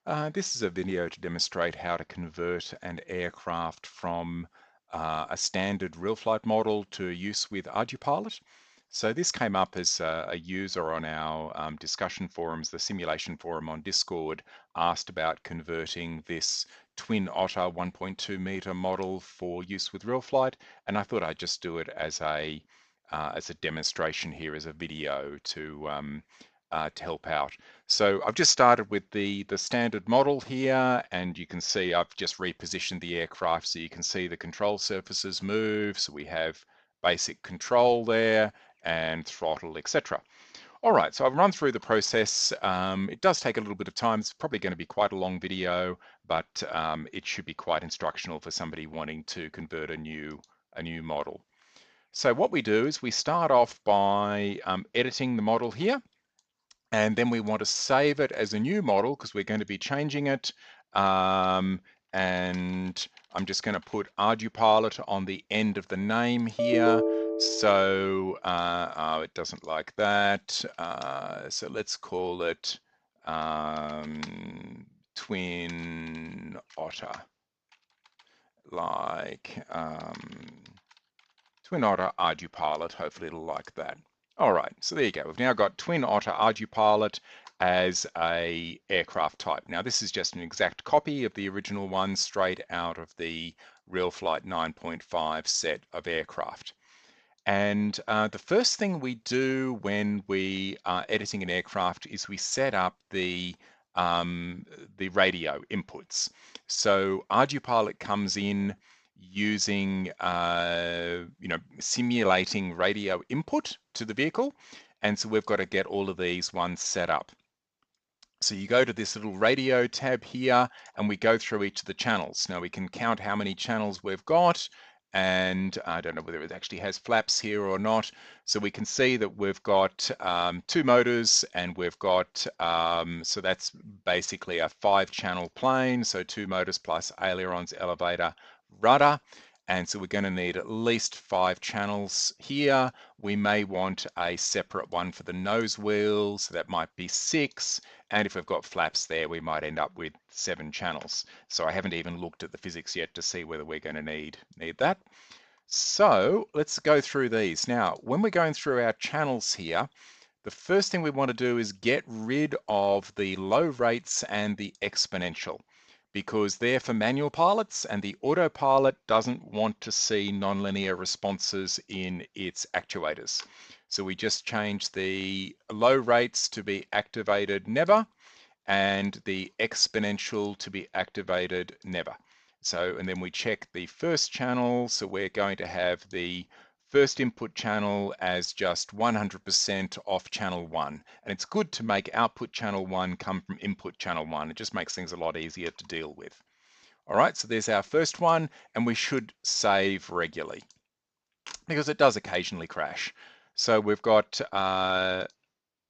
This is a video to demonstrate how to convert an aircraft from a standard real flight model to use with ArduPilot. So this came up as a user on our discussion forums, the simulation forum on Discord, asked about converting this twin Otter 1.2 meter model for use with real flight, and I thought I'd just do it as a demonstration here, as a video to help out. So I've just started with the standard model here, and you can see I've just repositioned the aircraft so you can see the control surfaces move. So we have basic control there and throttle, etc. All right, so I've run through the process. It does take a little bit of time. It's probably going to be quite a long video, but it should be quite instructional for somebody wanting to convert a new model. So what we do is we start off by editing the model here. And then we want to save it as a new model because we're going to be changing it. And I'm just going to put ArduPilot on the end of the name here. So oh, it doesn't like that. So let's call it Twin Otter, like Twin Otter ArduPilot. Hopefully it'll like that. All right, so there you go. We've now got Twin Otter ArduPilot as a aircraft type. Now this is just an exact copy of the original one straight out of the Real Flight 9.5 set of aircraft. And the first thing we do when we are editing an aircraft is we set up the radio inputs. So ArduPilot comes in using, simulating radio input to the vehicle. And so we've got to get all of these ones set up. So you go to this little radio tab here and we go through each of the channels. Now we can count how many channels we've got, and I don't know whether it actually has flaps here or not. So we can see that we've got 2 motors, and we've got, so that's basically a 5-channel plane. So 2 motors plus ailerons, elevator, rudder. And so we're going to need at least 5 channels here. We may want a separate one for the nose wheel, so that might be 6. And if we've got flaps there, we might end up with 7 channels. So I haven't even looked at the physics yet to see whether we're going to need that. So let's go through these. Now, when we're going through our channels here, the first thing we want to do is get rid of the low rates and the exponential, because they're for manual pilots, and the autopilot doesn't want to see nonlinear responses in its actuators. So we just change the low rates to be activated never, and the exponential to be activated never. So, and then we check the first channel. So we're going to have the first input channel as just 100% off channel 1. And it's good to make output channel 1 come from input channel 1. It just makes things a lot easier to deal with. All right, so there's our first one, and we should save regularly because it does occasionally crash. So we've got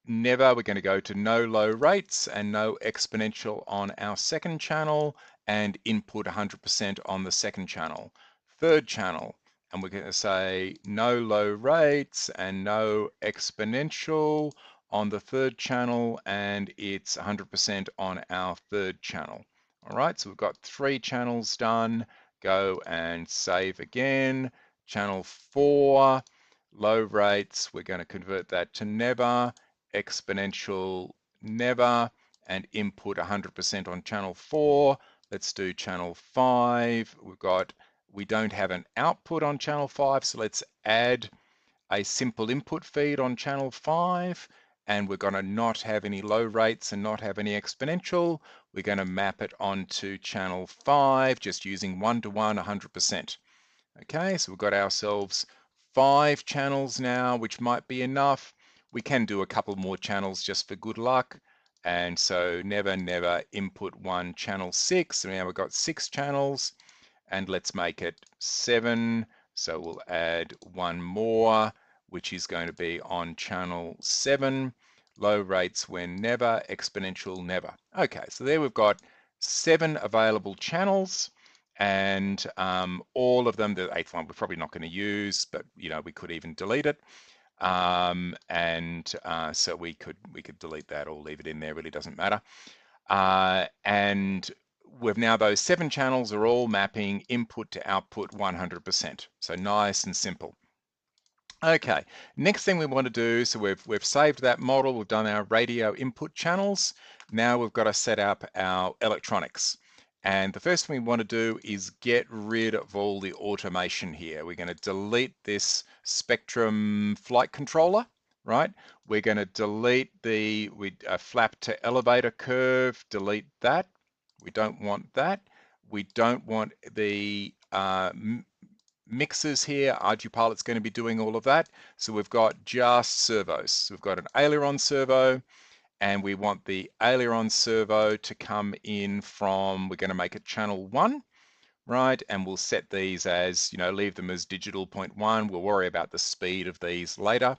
never, we're going to go to no low rates and no exponential on our second channel, and input 100% on the second channel. Third channel, and we're going to say no low rates and no exponential on the third channel, and it's 100% on our third channel. All right, so we've got 3 channels done. Go and save again. Channel 4, low rates, we're going to convert that to never, exponential never, and input 100% on channel 4. Let's do channel 5. We don't have an output on channel 5, so let's add a simple input feed on channel 5, and we're going to not have any low rates and not have any exponential. We're going to map it onto channel 5 just using 1-to-1 100%. Okay, so we've got ourselves 5 channels now, which might be enough. We can do a couple more channels just for good luck. And so never, never, input 1, channel 6. So now we've got 6 channels, and let's make it 7. So we'll add 1 more, which is going to be on channel 7. Low rates when never, exponential never. Okay, so there we've got 7 available channels. And all of them, the 8th one we're probably not going to use, but we could even delete it. So we could delete that or leave it in there, really doesn't matter. and we've now, those 7 channels are all mapping input to output 100%. So nice and simple. Okay, next thing we want to do, so we've saved that model, we've done our radio input channels. Now we've got to set up our electronics. And the first thing we want to do is get rid of all the automation here. We're going to delete this Spectrum flight controller, right? We're going to delete the flap to elevator curve, delete that. We don't want that. We don't want the mixers here. ArduPilot's going to be doing all of that. So we've got just servos. So we've got an aileron servo, and we want the aileron servo to come in from, we're going to make it channel 1, right? And we'll set these as, leave them as digital 0.1. We'll worry about the speed of these later.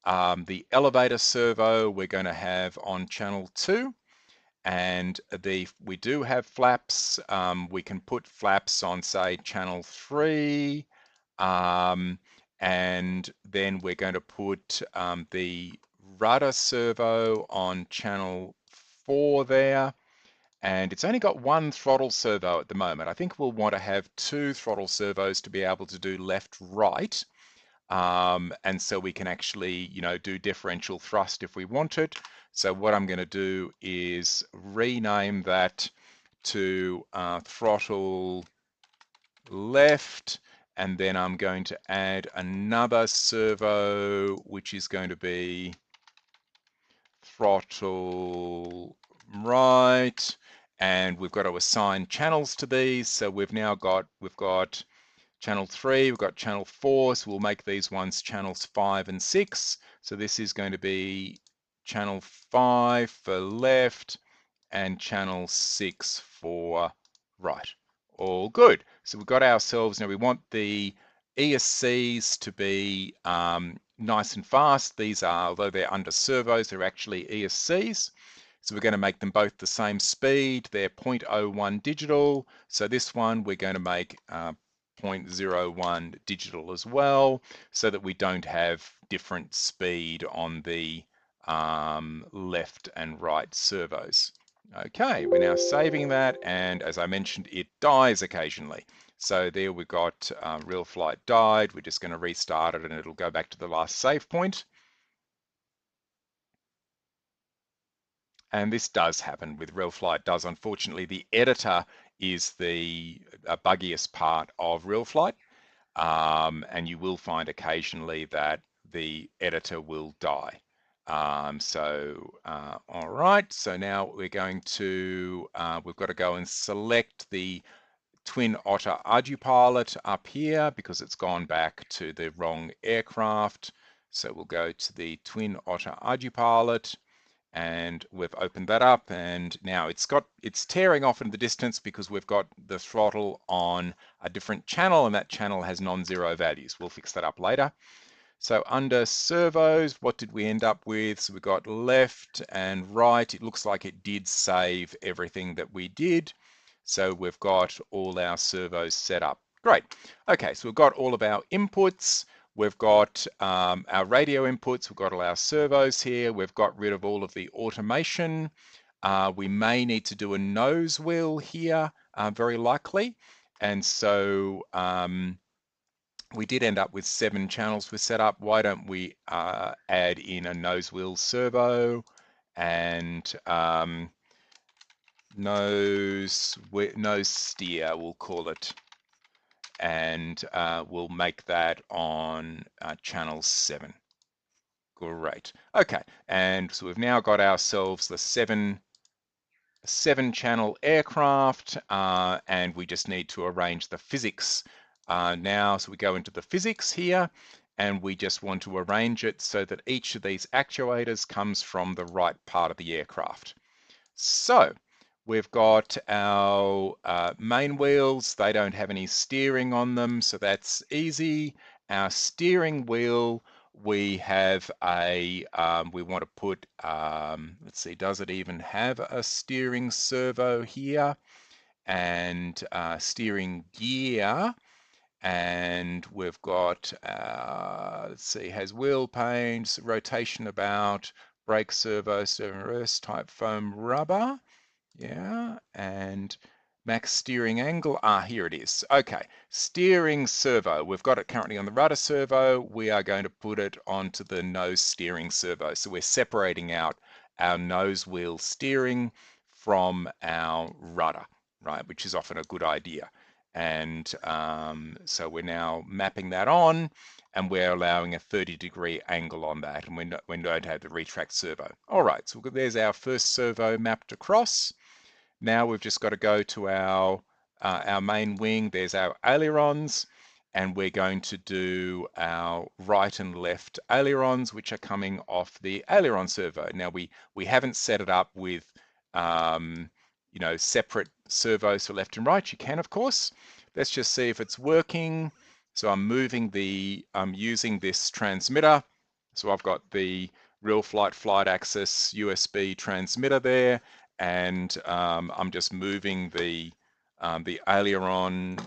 The elevator servo we're going to have on channel 2. And we do have flaps. We can put flaps on, say, channel 3. And then we're going to put the rudder servo on channel 4 there. And it's only got 1 throttle servo at the moment. I think we'll want to have 2 throttle servos to be able to do left-right. And so we can actually, do differential thrust if we want it. So what I'm going to do is rename that to throttle left, and then I'm going to add another servo, which is going to be throttle right, and we've got to assign channels to these. So we've got channel 3, we've got channel 4, so we'll make these ones channels 5 and 6. So this is going to be channel 5 for left and channel 6 for right. All good. So we've got ourselves, now we want the ESCs to be nice and fast. These are, although they're under servos, they're actually ESCs. So we're going to make them both the same speed. They're 0.01 digital. So this one we're going to make 0.01 digital as well, so that we don't have different speed on the left and right servos. Okay, we're now saving that, and as I mentioned, it dies occasionally. So there we've got real flight died. We're just going to restart it and it'll go back to the last save point. And this does happen with real flight does. Unfortunately, the editor is the buggiest part of real flight. And you will find occasionally that the editor will die. All right, so now we're going to, we've got to go and select the Twin Otter ArduPilot up here because it's gone back to the wrong aircraft. So we'll go to the Twin Otter ArduPilot, and we've opened that up, and now it's tearing off in the distance because we've got the throttle on a different channel, and that channel has non-zero values. We'll fix that up later. So under servos, what did we end up with? So we got left and right. It looks like it did save everything that we did. So we've got all our servos set up. Great. Okay, so we've got all of our inputs. We've got our radio inputs. We've got all our servos here. We've got rid of all of the automation. We may need to do a nose wheel here, very likely. And so we did end up with 7 channels we set up. Why don't we add in a nose wheel servo and nose steer, we'll call it. And we'll make that on channel 7. Great. Okay, and so we've now got ourselves the 7 channel aircraft, and we just need to arrange the physics now. So we go into the physics here, and we just want to arrange it so that each of these actuators comes from the right part of the aircraft. So we've got our main wheels. They don't have any steering on them, so that's easy. Our steering wheel, we have a, we want to put, let's see, does it even have a steering servo here? And steering gear. And we've got, let's see, has wheel paints, rotation about, brake servo, servo reverse, type foam rubber. Yeah, and max steering angle. Here it is. Okay, steering servo. We've got it currently on the rudder servo. We are going to put it onto the nose steering servo. So we're separating out our nose wheel steering from our rudder, right? Which is often a good idea. And so we're now mapping that on, and we're allowing a 30-degree angle on that, and we don't have the retract servo. All right, so there's our first servo mapped across. Now we've just got to go to our main wing. There's our ailerons, and we're going to do our right and left ailerons, which are coming off the aileron servo. Now we haven't set it up with separate servos for left and right. You can, of course. Let's just see if it's working. So I'm using this transmitter. So I've got the real flight axis USB transmitter there, and I'm just moving the aileron,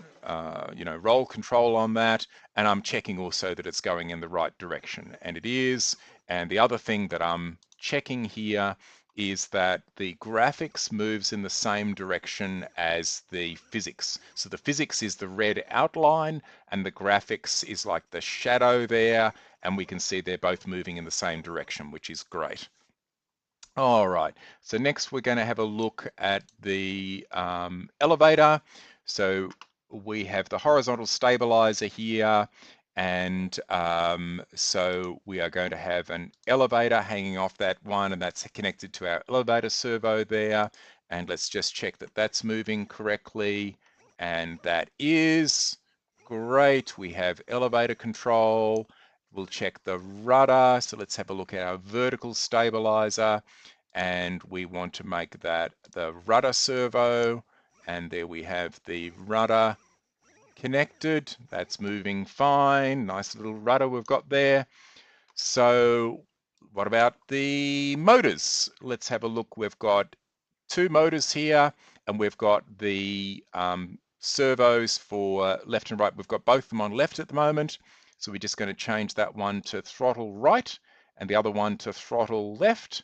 roll control on that, and I'm checking also that it's going in the right direction, and it is. And the other thing that I'm checking here is that the graphics moves in the same direction as the physics. So the physics is the red outline, and the graphics is like the shadow there, and we can see they're both moving in the same direction, which is great. All right, so next we're going to have a look at the elevator. So we have the horizontal stabilizer here, and so we are going to have an elevator hanging off that one, and that's connected to our elevator servo there. And let's just check that that's moving correctly, and that is great. We have elevator control. We'll check the rudder. So let's have a look at our vertical stabilizer, and we want to make that the rudder servo, and there we have the rudder connected. That's moving fine. Nice little rudder we've got there. So what about the motors? Let's have a look. We've got two motors here, and we've got the servos for left and right. We've got both of them on left at the moment. So we're just going to change that one to throttle right and the other one to throttle left.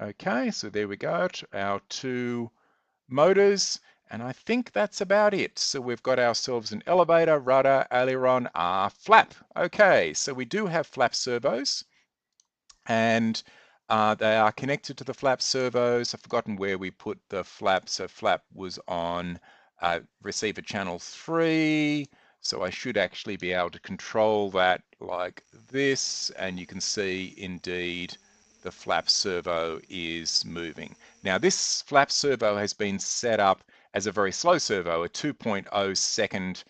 Okay, so there we go, our two motors. And I think that's about it. So we've got ourselves an elevator, rudder, aileron, flap. Okay, so we do have flap servos, and they are connected to the flap servos. I've forgotten where we put the flap. So flap was on receiver channel 3. So I should actually be able to control that like this. And you can see indeed the flap servo is moving. Now this flap servo has been set up as a very slow servo, a 2.0 second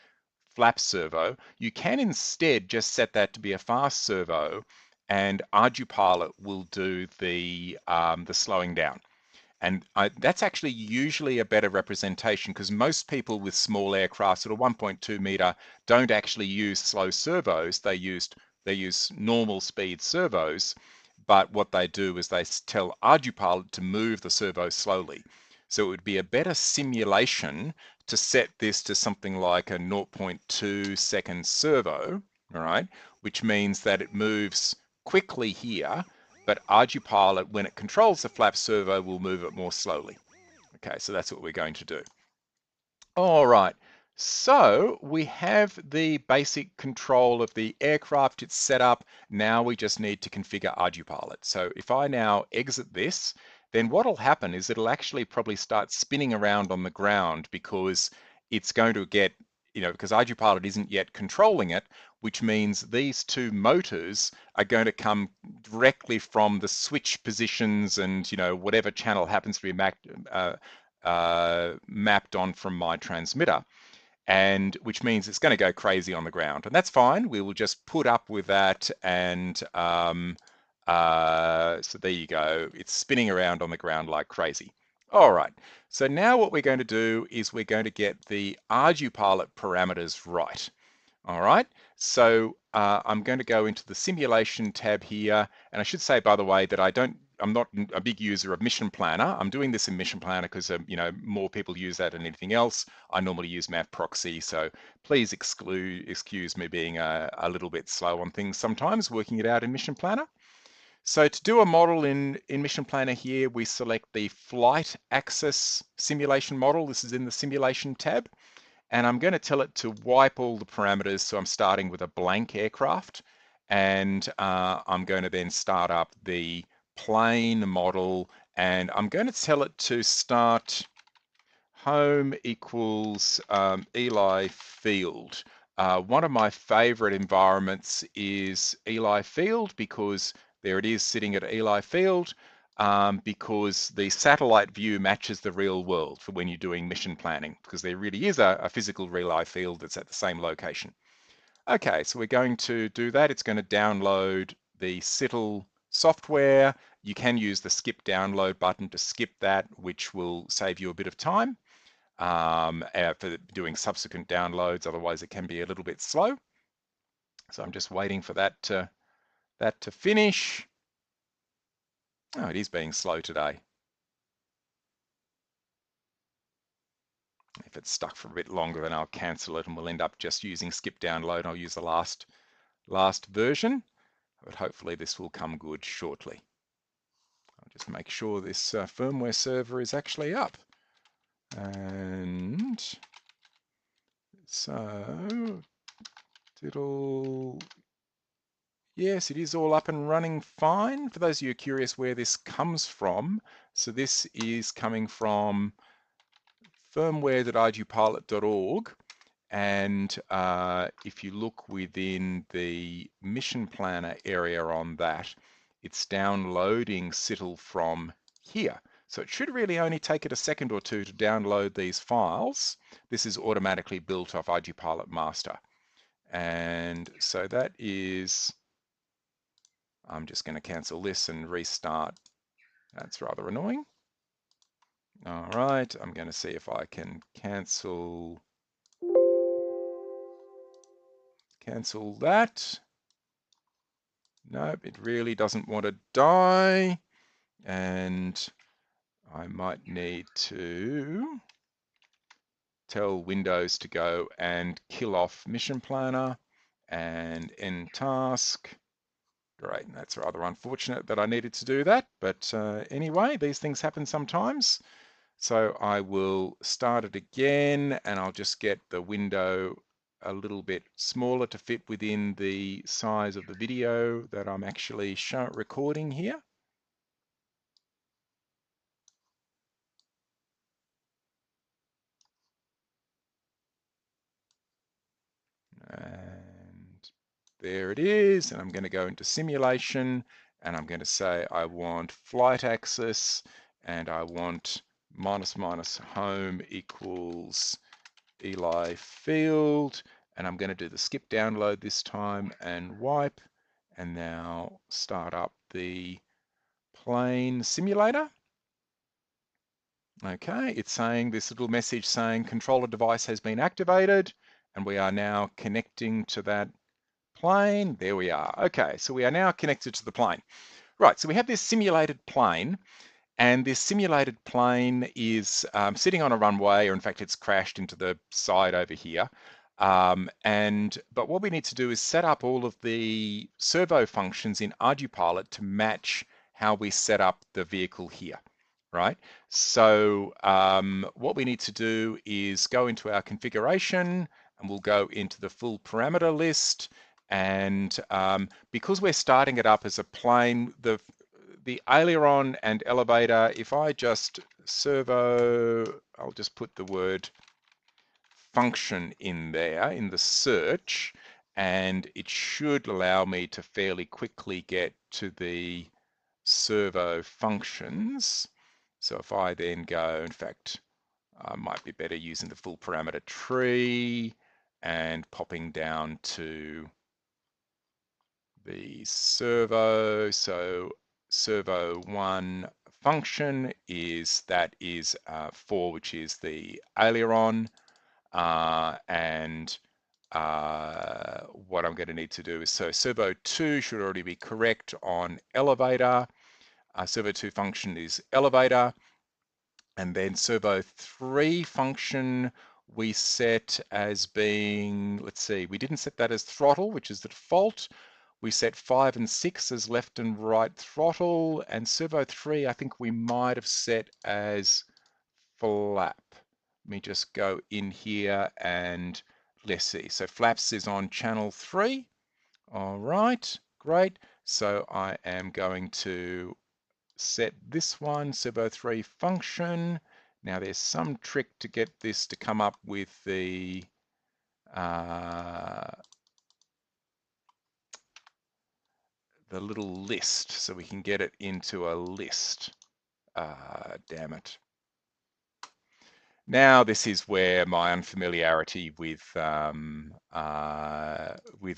flap servo. You can instead just set that to be a fast servo, and ArduPilot will do the slowing down. And that's actually usually a better representation, because most people with small aircraft, sort of 1.2 meter, don't actually use slow servos. They use normal speed servos. But what they do is they tell ArduPilot to move the servo slowly. So it would be a better simulation to set this to something like a 0.2 second servo, all right, which means that it moves quickly here, but ArduPilot, when it controls the flap servo, will move it more slowly. Okay, so that's what we're going to do. All right, so we have the basic control of the aircraft. It's set up. Now we just need to configure ArduPilot. So if I now exit this, then what'll happen is it'll actually probably start spinning around on the ground, because it's going to get, because ArduPilot isn't yet controlling it, which means these two motors are going to come directly from the switch positions and, whatever channel happens to be mapped on from my transmitter, and which means it's going to go crazy on the ground. And that's fine. We will just put up with that. And so there you go. It's spinning around on the ground like crazy. All right. So now what we're going to do is we're going to get the ArduPilot parameters right. All right, so I'm going to go into the simulation tab here, and I should say, by the way, that I'm not a big user of Mission Planner. I'm doing this in Mission Planner because more people use that than anything else. I normally use Mav Proxy, so please excuse me being a little bit slow on things sometimes, working it out in Mission Planner. So to do a model in Mission Planner here, we select the flight axis simulation model. This is in the simulation tab. And I'm going to tell it to wipe all the parameters. So I'm starting with a blank aircraft. And I'm going to then start up the plane model. And I'm going to tell it to start home equals Eli Field. One of my favorite environments is Eli Field because there it is sitting at Eli Field because the satellite view matches the real world for when you're doing mission planning because there really is a physical Eli Field that's at the same location. Okay, so we're going to do that. It's going to download the CITL software. You can use the skip download button to skip that, which will save you a bit of time for doing subsequent downloads. Otherwise, it can be a little bit slow. So I'm just waiting for that to finish. Oh, it is being slow today. If it's stuck for a bit longer, then I'll cancel it and we'll end up just using skip download. I'll use the last version, but hopefully this will come good shortly. I'll just make sure this firmware server is actually up. And so yes, it is all up and running fine. For those of you curious where this comes from, so this is coming from firmware.ardupilot.org. And if you look within the Mission Planner area on that, it's downloading CITL from here. So it should really only take it a second or two to download these files. This is automatically built off ArduPilot Master. And so that is, I'm just going to cancel this and restart. That's rather annoying. All right, I'm going to see if I can cancel that. Nope, it really doesn't want to die. And I might need to tell Windows to go and kill off Mission Planner and end task. Great, that's rather unfortunate that I needed to do that. But anyway, these things happen sometimes. So I will start it again and I'll just get the window a little bit smaller to fit within the size of the video that I'm actually recording here. And there it is. And I'm going to go into simulation and I'm going to say I want flight axis and I want minus home equals Eli Field, and I'm going to do the skip download this time and wipe, and now start up the plane simulator. Okay, it's saying this little message saying controller device has been activated, and we are now connecting to that plane. There we are. Okay, so we are now connected to the plane. Right, so we have this simulated plane. And this simulated plane is sitting on a runway, or in fact, it's crashed into the side over here. But what we need to do is set up all of the servo functions in ArduPilot to match how we set up the vehicle here, right? So what we need to do is go into our configuration, and we'll go into the full parameter list. And because we're starting it up as a plane, the aileron and elevator, if I just servo, I'll just put the word function in there in the search, and it should allow me to fairly quickly get to the servo functions. So if I then go, in fact, I might be better using the full parameter tree and popping down to the servo. So servo 1 function is 4, which is the aileron. And what I'm going to need to do is, so servo 2 should already be correct on elevator. Servo 2 function is elevator. And then servo 3 function we set as being, let's see, we didn't set that as throttle, which is the default. We set 5 and 6 as left and right throttle, and servo 3 I think we might have set as flap. Let me just go in here and let's see. So flaps is on channel 3. All right, great. So I am going to set this one, servo 3 function. Now there's some trick to get this to come up with the little list, so we can get it into a list. Damn it. Now this is where my unfamiliarity with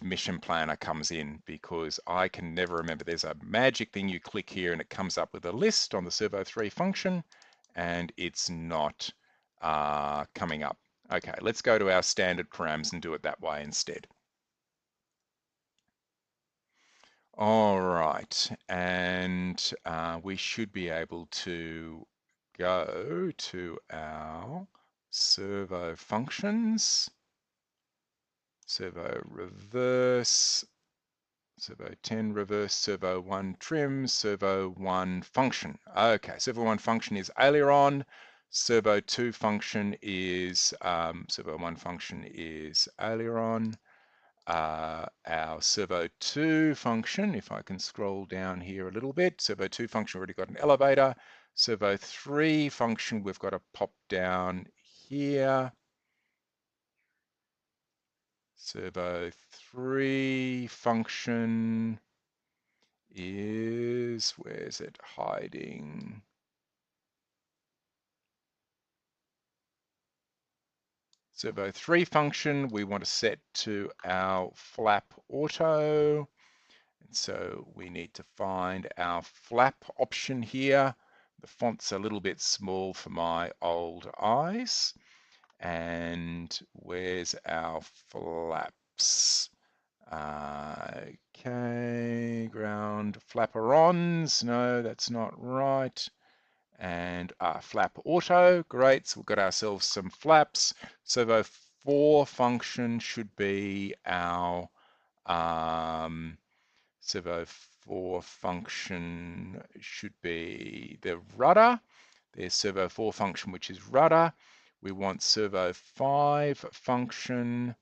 Mission Planner comes in, because I can never remember. There's a magic thing you click here and it comes up with a list on the servo 3 function, and it's not coming up. Okay, let's go to our standard params and do it that way instead. All right, and we should be able to go to our servo functions, servo reverse, servo 10 reverse, servo 1 trim, servo 1 function. Okay, servo 1 function is aileron, servo 2 function is, servo 1 function is aileron. Our servo 2 function, if I can scroll down here a little bit, servo 2 function already got an elevator. Servo 3 function, we've got to pop down here. Servo 3 function is, where's it hiding? Servo 3 function, we want to set to our flap auto. And so we need to find our flap option here. The font's a little bit small for my old eyes. And where's our flaps? Okay, ground flaperons. No, that's not right. And flap auto, great. So we've got ourselves some flaps. Servo 4 function should be our servo 4 function should be the rudder. There's servo 4 function, which is rudder. We want servo 5 function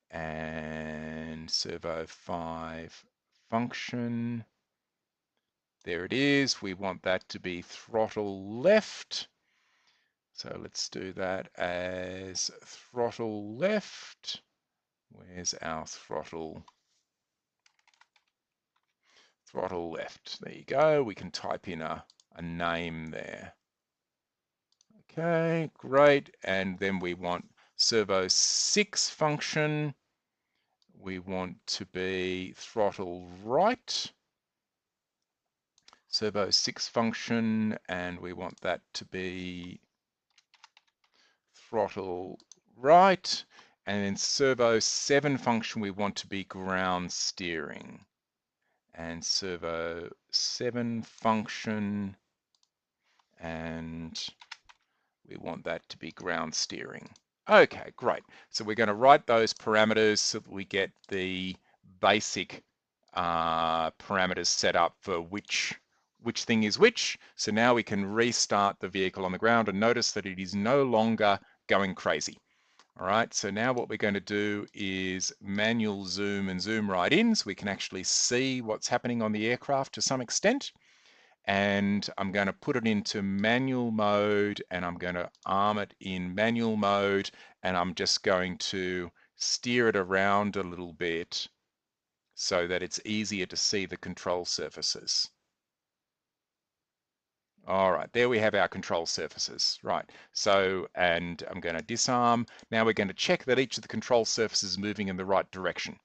and servo 5 function. There it is. We want that to be throttle left. So let's do that as throttle left. Where's our throttle? Throttle left. There you go. We can type in a name there. Okay, great. And then we want servo 6 function. We want to be throttle right. Servo 6 function, and we want that to be throttle right. And then servo 7 function, we want to be ground steering. And servo 7 function, and we want that to be ground steering. Okay, great. So we're going to write those parameters so that we get the basic parameters set up for which thing is which. So now we can restart the vehicle on the ground and notice that it is no longer going crazy. All right, so now what we're going to do is manual zoom and zoom right in so we can actually see what's happening on the aircraft to some extent. And I'm going to put it into manual mode, and I'm going to arm it in manual mode, and I'm just going to steer it around a little bit so that it's easier to see the control surfaces. All right, there we have our control surfaces. Right, so, and I'm going to disarm. Now we're going to check that each of the control surfaces is moving in the right direction.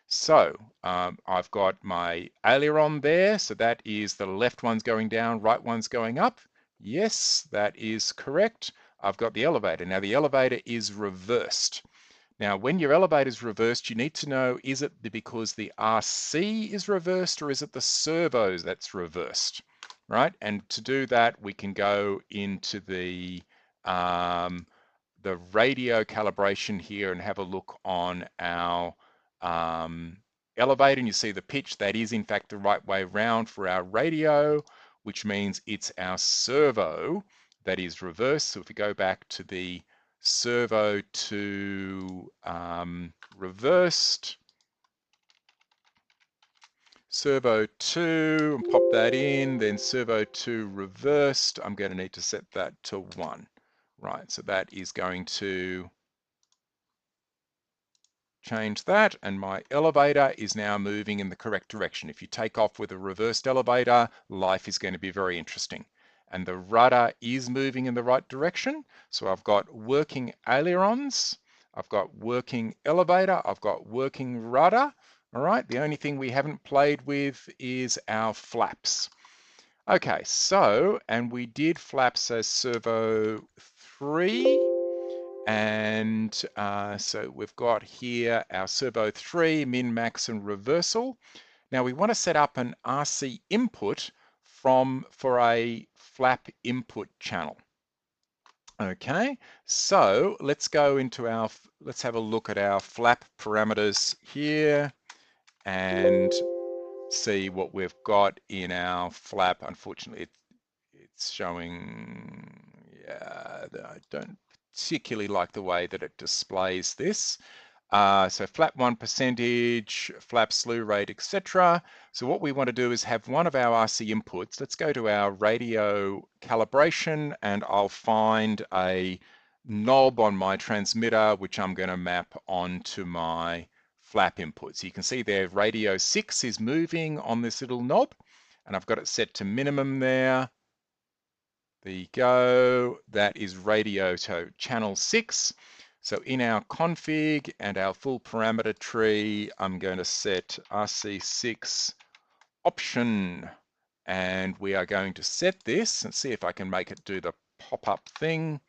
So I've got my aileron there. So that is the left one's going down, right one's going up. Yes, that is correct. I've got the elevator. Now the elevator is reversed. Now when your elevator is reversed, you need to know, is it because the RC is reversed or is it the servos that's reversed, right? And to do that, we can go into the radio calibration here and have a look on our elevator and you see the pitch, that is in fact the right way round for our radio, which means it's our servo that is reversed. So if we go back to the servo to reversed, servo 2, and pop that in, then servo 2 reversed, I'm going to need to set that to 1. Right, so that is going to change that, and my elevator is now moving in the correct direction. If you take off with a reversed elevator, life is going to be very interesting. And the rudder is moving in the right direction. So I've got working ailerons, I've got working elevator, I've got working rudder. All right, the only thing we haven't played with is our flaps. Okay, so, and we did flaps as servo 3. And so we've got here our servo 3, min, max, and reversal. Now we want to set up an RC input for a flap input channel. Okay, so let's go into let's have a look at our flap parameters here and see what we've got in our flap. Unfortunately, it's showing, yeah, I don't particularly like the way that it displays this. So flap 1%, flap slew rate, etc. So what we want to do is have one of our RC inputs. Let's go to our radio calibration and I'll find a knob on my transmitter, which I'm going to map onto my flap input. So you can see there radio 6 is moving on this little knob and I've got it set to minimum there. There you go. That is radio to channel 6. So in our config and our full parameter tree, I'm going to set RC6 option. And we are going to set this and see if I can make it do the pop-up thing.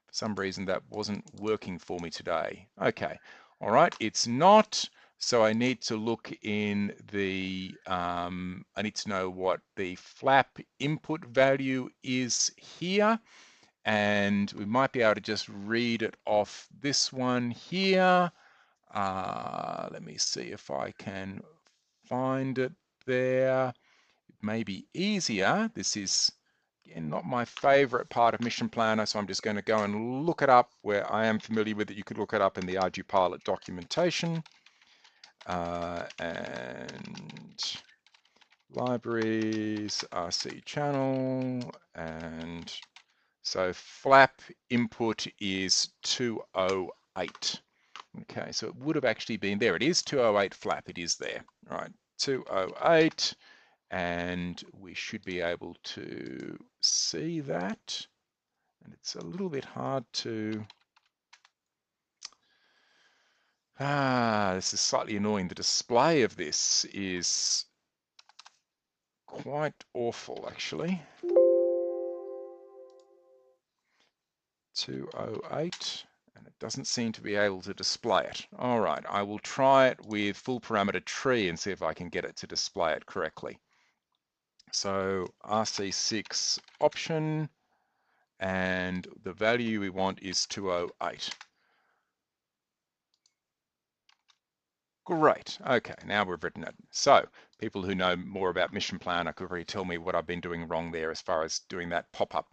For some reason that wasn't working for me today. Okay, all right, it's not. So I need to look in the, I need to know what the flap input value is here. And we might be able to just read it off this one here. Let me see if I can find it there. It may be easier. This is, again, not my favorite part of Mission Planner, so I'm just going to go and look it up where I am familiar with it. You could look it up in the ArduPilot documentation. And libraries, RC channel, and so flap input is 208. Okay, so it would have actually been there. It is 208 flap, it is there. All right, 208, and we should be able to see that. And it's a little bit hard to, this is slightly annoying. The display of this is quite awful, actually. 208, and it doesn't seem to be able to display it. All right, I will try it with full parameter tree and see if I can get it to display it correctly. So RC6 option, and the value we want is 208. Great. Okay, now we've written it. So people who know more about Mission Planner could really tell me what I've been doing wrong there as far as doing that pop-up.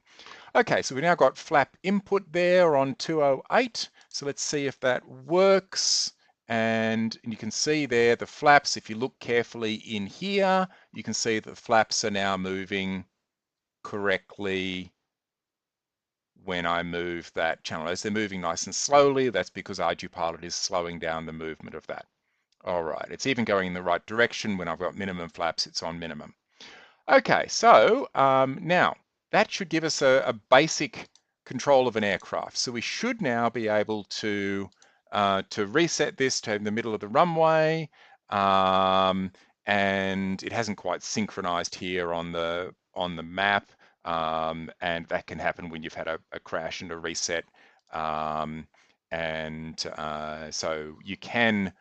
Okay, so we've now got flap input there on 208. So let's see if that works. And you can see there the flaps, if you look carefully in here, you can see that the flaps are now moving correctly when I move that channel. As they're moving nice and slowly, that's because ArduPilot is slowing down the movement of that. All right, it's even going in the right direction. When I've got minimum flaps, it's on minimum. Okay, so now that should give us a basic control of an aircraft. So we should now be able to reset this to the middle of the runway, and it hasn't quite synchronized here on the map, and that can happen when you've had a crash and a reset, so you can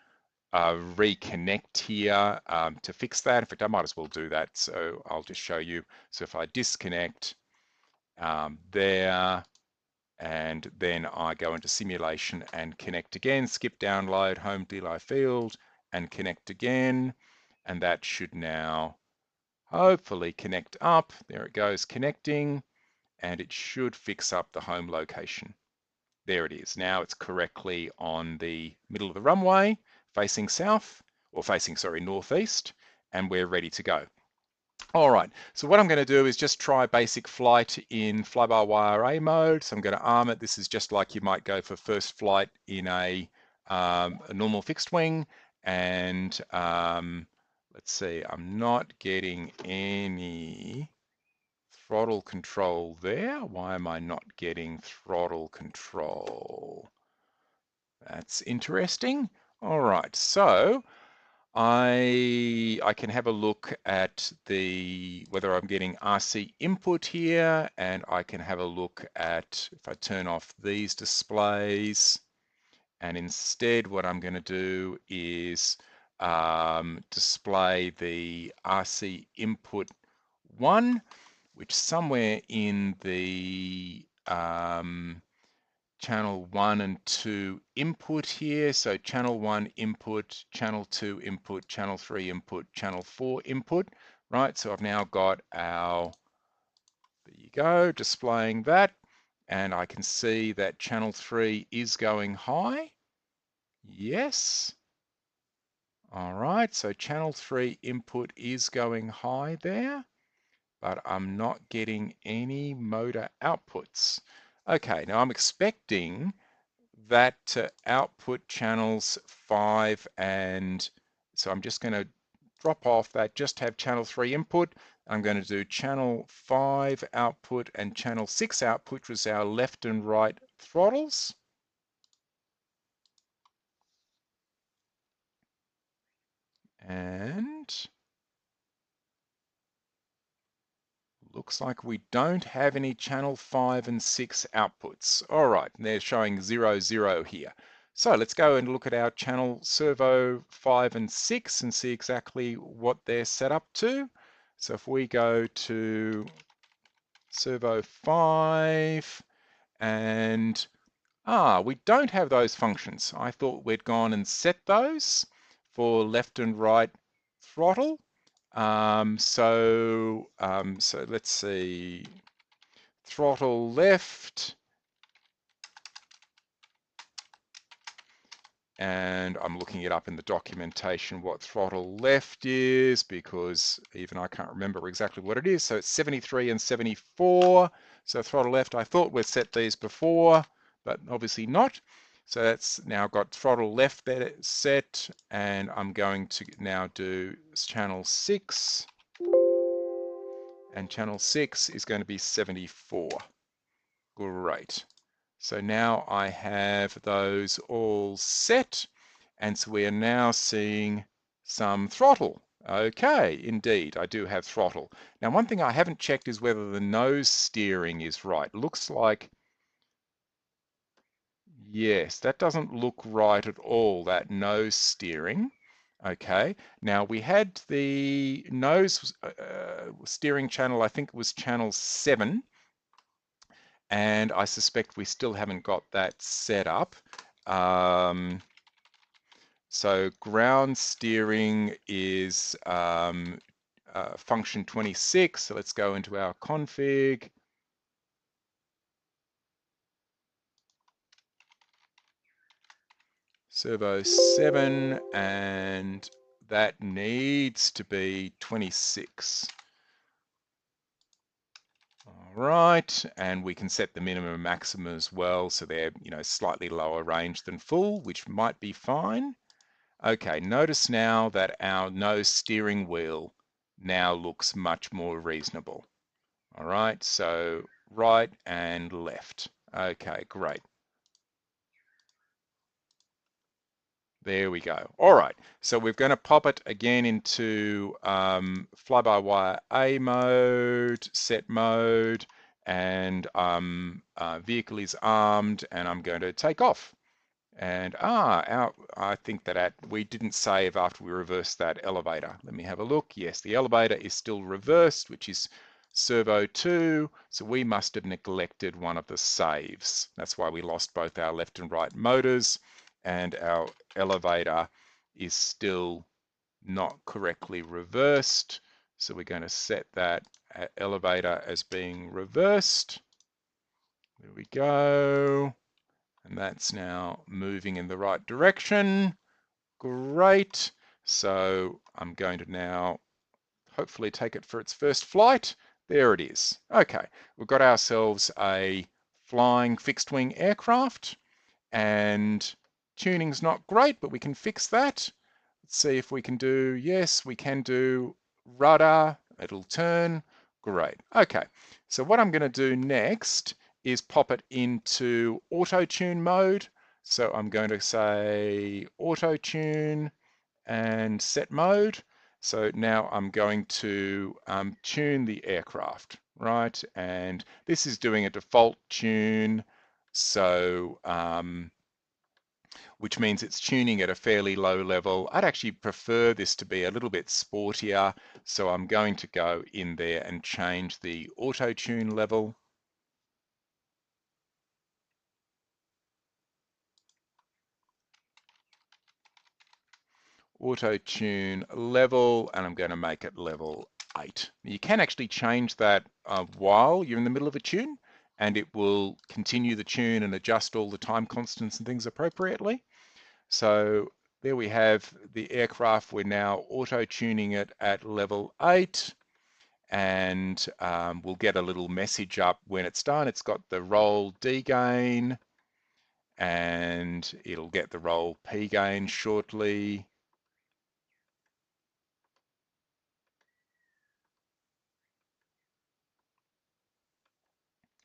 reconnect here to fix that. In fact, I might as well do that. So I'll just show you. So if I disconnect there, and then I go into simulation and connect again, skip download, home delay field, and connect again, and that should now hopefully connect up. There it goes, connecting, and it should fix up the home location. There it is. Now it's correctly on the middle of the runway, facing south, or facing, sorry, northeast, and we're ready to go. All right, so what I'm going to do is just try basic flight in fly-by-wire mode. So I'm going to arm it. This is just like you might go for first flight in a normal fixed wing. And let's see, I'm not getting any throttle control there. Why am I not getting throttle control? That's interesting. All right, so I can have a look at whether I'm getting RC input here, and I can have a look at, if I turn off these displays, and instead what I'm going to do is display the RC input 1, which somewhere in the channel 1 and 2 input here. So channel 1 input, channel 2 input, channel 3 input, channel 4 input, right? So I've now got our, there you go, displaying that. And I can see that channel 3 is going high. Yes. All right, so channel 3 input is going high there, but I'm not getting any motor outputs. Okay, now I'm expecting that to output channels 5 and so I'm just going to drop off that, just have channel 3 input. I'm going to do channel 5 output and channel 6 output, which was our left and right throttles. And looks like we don't have any channel 5 and 6 outputs. All right, they're showing 0, 0 here. So let's go and look at our channel Servo 5 and 6 and see exactly what they're set up to. So if we go to Servo 5 and, we don't have those functions. I thought we'd gone and set those for left and right throttle. So let's see, throttle left, and I'm looking it up in the documentation what throttle left is, because even I can't remember exactly what it is. So it's 73 and 74. So throttle left, I thought we'd set these before, but obviously not. So that's now got throttle left there set, and I'm going to now do channel 6. And channel 6 is going to be 74. Great. So now I have those all set, and so we are now seeing some throttle. Okay, indeed, I do have throttle. Now, one thing I haven't checked is whether the nose steering is right. Looks like, yes, that doesn't look right at all, that nose steering. Okay, now we had the nose steering channel, I think it was channel 7, and I suspect we still haven't got that set up. So ground steering is function 26. So let's go into our config. Servo 7, and that needs to be 26. All right, and we can set the minimum and maximum as well, so they're slightly lower range than full, which might be fine. Okay, notice now that our nose steering wheel now looks much more reasonable. All right, so right and left. Okay, great. There we go. All right, so we're going to pop it again into fly-by-wire A mode, set mode, and vehicle is armed, and I'm going to take off. And I think that we didn't save after we reversed that elevator. Let me have a look. Yes, the elevator is still reversed, which is Servo 2, so we must have neglected one of the saves. That's why we lost both our left and right motors, and our elevator is still not correctly reversed. So we're going to set that elevator as being reversed. There we go. And that's now moving in the right direction. Great. So I'm going to now hopefully take it for its first flight. There it is. Okay, we've got ourselves a flying fixed wing aircraft, and tuning's not great, but we can fix that. Let's see if we can do, yes, we can do rudder. It'll turn. Great. Okay, so what I'm going to do next is pop it into auto tune mode. So I'm going to say auto tune and set mode. So now I'm going to tune the aircraft, right? And this is doing a default tune. So which means it's tuning at a fairly low level. I'd actually prefer this to be a little bit sportier, so I'm going to go in there and change the auto tune level. Auto tune level, and I'm going to make it level 8. You can actually change that while you're in the middle of a tune, and it will continue the tune and adjust all the time constants and things appropriately. So there we have the aircraft. We're now auto-tuning it at level 8, and we'll get a little message up when it's done. It's got the roll D gain, and it'll get the roll P gain shortly.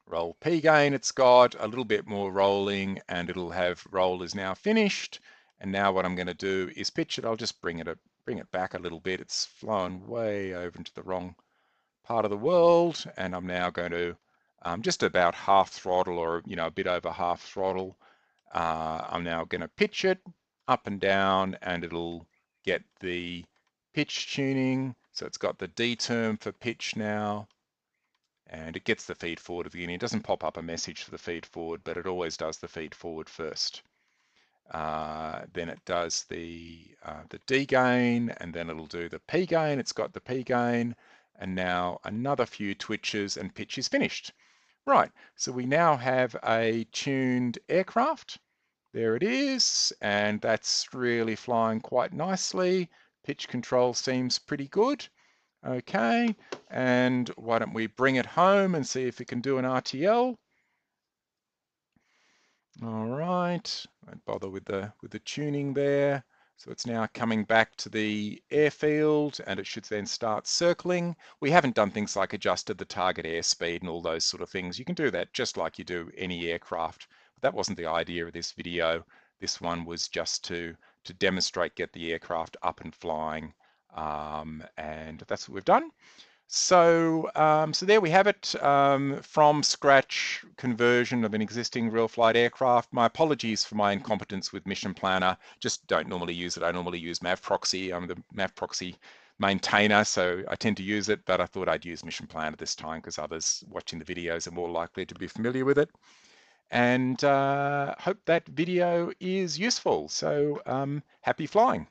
Roll P gain, it's got a little bit more rolling, and it'll have roll is now finished. And now what I'm going to do is pitch it. I'll just bring it back a little bit. It's flown way over into the wrong part of the world, and I'm now going to just about half throttle, or a bit over half throttle. I'm now going to pitch it up and down, and it'll get the pitch tuning. So it's got the D term for pitch now, and it gets the feed forward at the beginning. It doesn't pop up a message for the feed forward, but it always does the feed forward first. Then it does the D gain, and then it'll do the P gain. It's got the P gain, and now another few twitches and pitch is finished. Right, so we now have a tuned aircraft. There it is, and that's really flying quite nicely. Pitch control seems pretty good. Okay, and why don't we bring it home and see if it can do an RTL? All right, won't bother with the tuning there. So it's now coming back to the airfield, and it should then start circling. We haven't done things like adjusted the target airspeed and all those sort of things. You can do that just like you do any aircraft. But that wasn't the idea of this video. This one was just to demonstrate, get the aircraft up and flying, and that's what we've done. So, so there we have it, from scratch conversion of an existing real flight aircraft. My apologies for my incompetence with Mission Planner. Just don't normally use it. I normally use MavProxy. I'm the MavProxy maintainer, so I tend to use it, but I thought I'd use Mission Planner this time because others watching the videos are more likely to be familiar with it. And hope that video is useful. So happy flying.